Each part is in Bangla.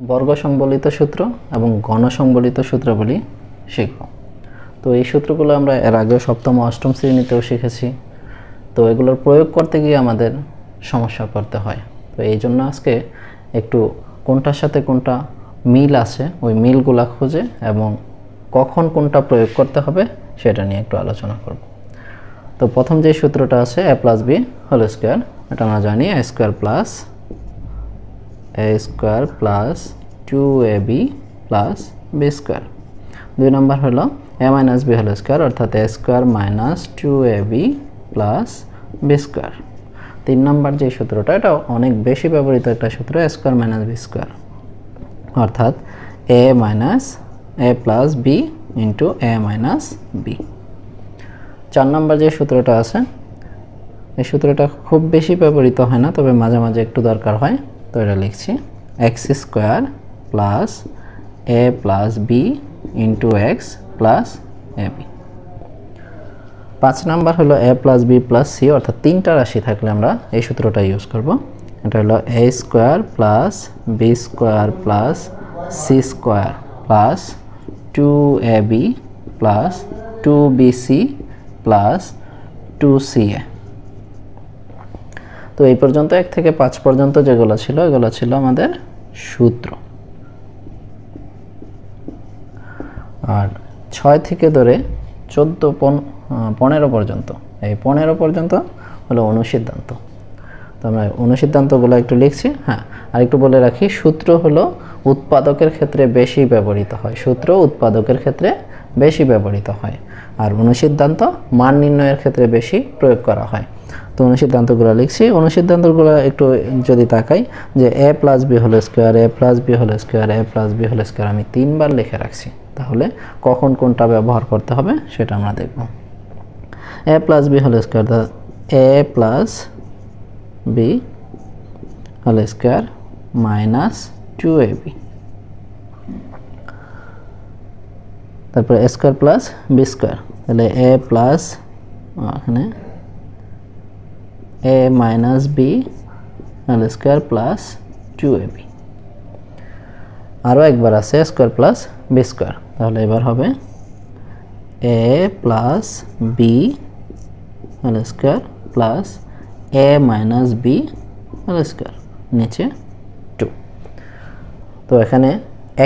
বর্গ সংবলিত সূত্র এবং ঘন সংবলিত সূত্রাবলী শিখব। তো এই সূত্রগুলো আমরা এর আগে সপ্তম ও অষ্টম শ্রেণীতেও শিখেছি। তো এগুলোর প্রয়োগ করতে গিয়ে আমাদের সমস্যা করতে হয়। তো এই জন্য আজকে একটু কোনটার সাথে কোনটা মিল আছে ওই মিলগুলা খুঁজে এবং কখন কোনটা প্রয়োগ করতে হবে সেটা নিয়ে একটু আলোচনা করব। তো প্রথম যে সূত্রটা আছে a + b হোল স্কয়ার, এটা আমরা জানি a square plus a² + 2ab + b square. দুই নম্বর হলো a - b হোল স্কয়ার অর্থাৎ a² - 2ab + b স্কয়ার। তিন নম্বর যে সূত্রটা এটা অনেক বেশি ব্যবহৃত একটা সূত্র a² - b স্কয়ার অর্থাৎ a + b * a - b। চার নম্বর যে সূত্রটা আছে এই সূত্রটা খুব বেশি ব্যবহৃত হয় না, তবে মাঝে মাঝে একটু দরকার হয়। তো এটা লিখছি x² + a + b * x + ab। পাঁচ নাম্বার হলো a + b + c অর্থাৎ তিনটা রাশি থাকলে আমরা এই সূত্রটা ইউজ করব। এটা হলো a² + b² + c² + 2ab + 2bc + 2ca। তো এই পর্যন্ত 1 থেকে 5 পর্যন্ত যেগুলো ছিল এগুলো ছিল আমাদের সূত্র। আর 6 থেকে ধরে 15 পর্যন্ত, এই 15 পর্যন্ত হলো অনুসিদ্ধান্ত। তো আমরা অনুসিদ্ধান্তগুলো একটু লিখছি। হ্যাঁ, আর একটু বলে রাখি, সূত্র হলো উৎপাদকের ক্ষেত্রে বেশি ব্যবহৃত হয়, সূত্র উৎপাদকের ক্ষেত্রে বেশি ব্যবহৃত হয়, আর অনুসিদ্ধান্ত মান নির্ণয়ের ক্ষেত্রে বেশি প্রয়োগ করা হয়। তো অনুসিদ্ধান্তগুলো লিখছি। অনুসিদ্ধান্তগুলো একটু যদি তাকাই যে a + b whole square, a + b whole square, a + b whole square আমি 3 বার লিখে রাখছি। তাহলে কখন কোনটা ব্যবহার করতে হবে সেটা আমরা দেখব। a + b whole square, a + b whole square - 2ab, তারপর a² + b স্কয়ার, তাহলে a প্লাস এখানে a - b whole square + 2ab। আরও একবার আছে a² + b স্কয়ার, তাহলে এবার হবে a + b whole square + a - b whole square নিচে 2। তো এখানে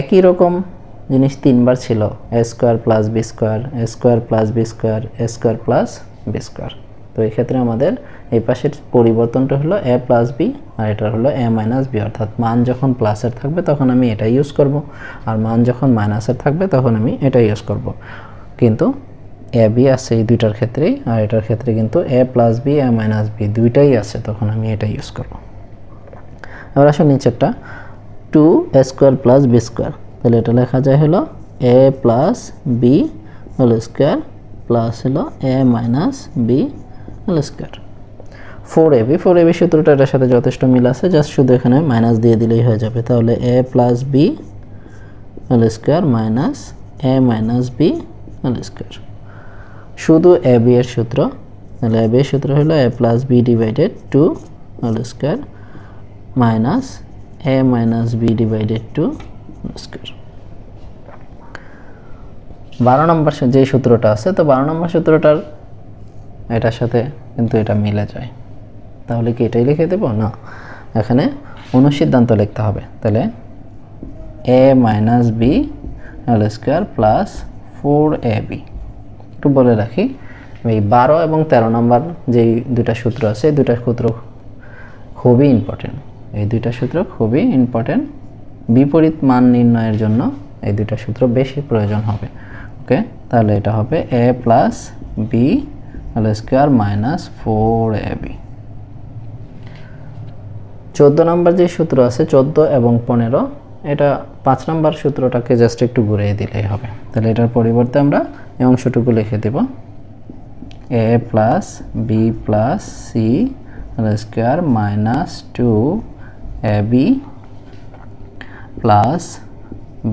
একই রকম জিনিস তিনবার ছিল, a² + b square, a² + b square, a² + b square. তো এই ক্ষেত্রে আমাদের এই পাশের পরিবর্তনটা হলো a + b আর এটা হলো a - b, অর্থাৎ মান যখন প্লাসের থাকবে তখন আমি এটা ইউজ করব, আর মান যখন মাইনাসের থাকবে তখন আমি এটা ইউজ করব। কিন্তু ab আছে এই দুইটার ক্ষেত্রেই, আর এটার ক্ষেত্রে কিন্তু a + b a - b দুইটাই আছে, তখন আমি এটা ইউজ করব। এবার আসুন নিচেরটা 2a² + b স্কয়ার, তাহলে এটা লেখা যায় হলো a + b whole square plus হলো a - b whole square. 4ab সূত্রটা এটার সাথে যথেষ্ট মিল আছে, জাস্ট শুধু এখানে মাইনাস দিয়ে দিলেই হয়ে যাবে। তাহলে a + b whole square - a - b whole square. শুধু ab এর সূত্র, তাহলে ab এর সূত্র হলো a + b / 2 whole square - a - b / 2 whole square. 12 number যে সূত্রটা আছে, তো 12 নম্বর সূত্রটার এটার সাথে কিন্তু এটা মিলে যায়, তাহলে কি এটাই লিখে দেব? না, এখানে অনুসিদ্ধান্ত লিখতে হবে। তাহলে a - b whole square + 4ab। একটু বলে রাখি, এই 12 এবং 13 নম্বর যেই দুটা সূত্র আছে এই দুটা সূত্র খুবই ইম্পর্টেন্ট, এই দুইটা সূত্র খুবই ইম্পর্টেন্ট। বিপরীত মান নির্ণয়ের জন্য এই দুইটা সূত্র বেশি প্রয়োজন হবে। ওকে, তাহলে এটা হবে a + b whole square - 4ab। 14 number যে সূত্র আছে 14 এবং 15, এটা 5 নম্বর সূত্রটাকে জাস্ট একটু ঘুরিয়ে দিলেই হবে। তাহলে এটার পরিবর্তে আমরা এই অংশটুকু লিখে দেব a + b + c whole square - 2ab +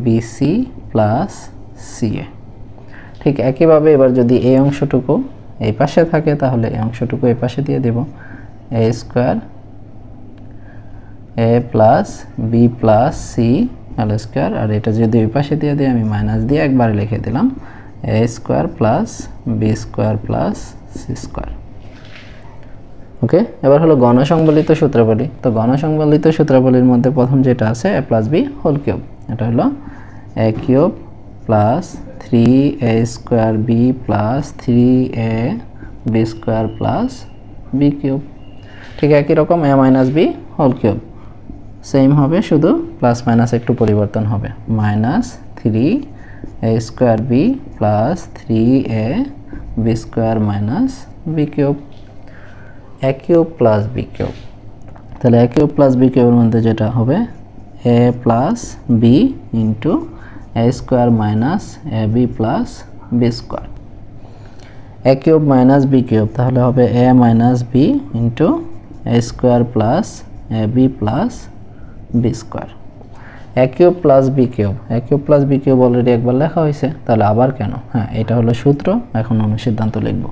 bc + ca। ঠিক একইভাবে এবার যদি এই অংশটুকু এই পাশে থাকে তাহলে এই অংশটুকু এই পাশে দিয়ে দেব a² a + b + c whole square, আর এটা যদি ওই পাশে দিয়ে দিই আমি মাইনাস দিয়ে একবারে লিখে দিলাম a square plus b square plus c square. Okay, এবার হলো গণসংবলিত সূত্রাবলী। তো গণসংবলিত সূত্রাবলীর মধ্যে প্রথম যেটা আছে a plus b whole cube, এটা হলো a cube plus 3a square b plus 3a b square plus b cube. ঠিক একই রকম a minus b whole cube same হবে, শুধু প্লাস মাইনাস একটু পরিবর্তন হবে, minus 3a square b plus 3a b square minus b cube. A cube plus b cube, তাহলে এ কিউব প্লাস বি কিউবের মধ্যে যেটা হবে a plus b into a square minus a b plus b square. A cube minus b cube, তাহলে হবে a minus b into a square plus a b plus b square. A cube plus b cube, a cube plus b cube already একবার লেখা হয়েছে, তাহলে আবার কেন? হ্যাঁ, এটা হলো সূত্র, এখন আমি সিদ্ধান্ত লিখব।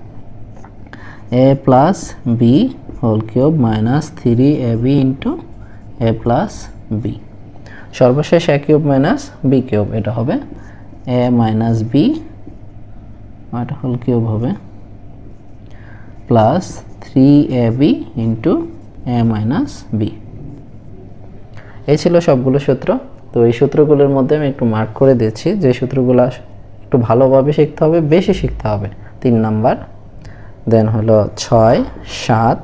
A plus b whole cube minus 3ab into a plus b. সর্বশেষ a cube minus b cube, এটা হবে এ মাইনাস বি, এটা হোল কিউব হবে plus 3ab into a minus b. এই ছিল সবগুলো সূত্র। তো এই সূত্রগুলোর মধ্যে আমি একটু মার্ক করে দিচ্ছি, যে সূত্রগুলো একটু ভালোভাবে শিখতে হবে, বেশি শিখতে হবে। 3 নাম্বার, দেন হলো 6, 7,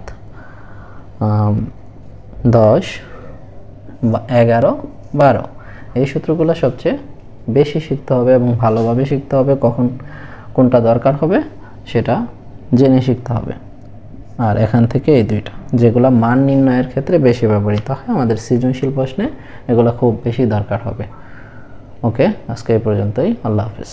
10, 11, 12। এই সূত্রগুলো সবচেয়ে বেশি শিখতে হবে এবং ভালোভাবে শিখতে হবে। কখন কোনটা দরকার হবে সেটা জেনে শিখতে হবে। আর এখান থেকে এই দুইটা যেগুলো মান নির্ণয়ের ক্ষেত্রে বেশি ব্যবহৃত হয় আমাদের সৃজনশীল প্রশ্নে, এগুলো খুব বেশি দরকার হবে। ওকে, আজকে এই পর্যন্তই। আল্লাহ হাফেজ।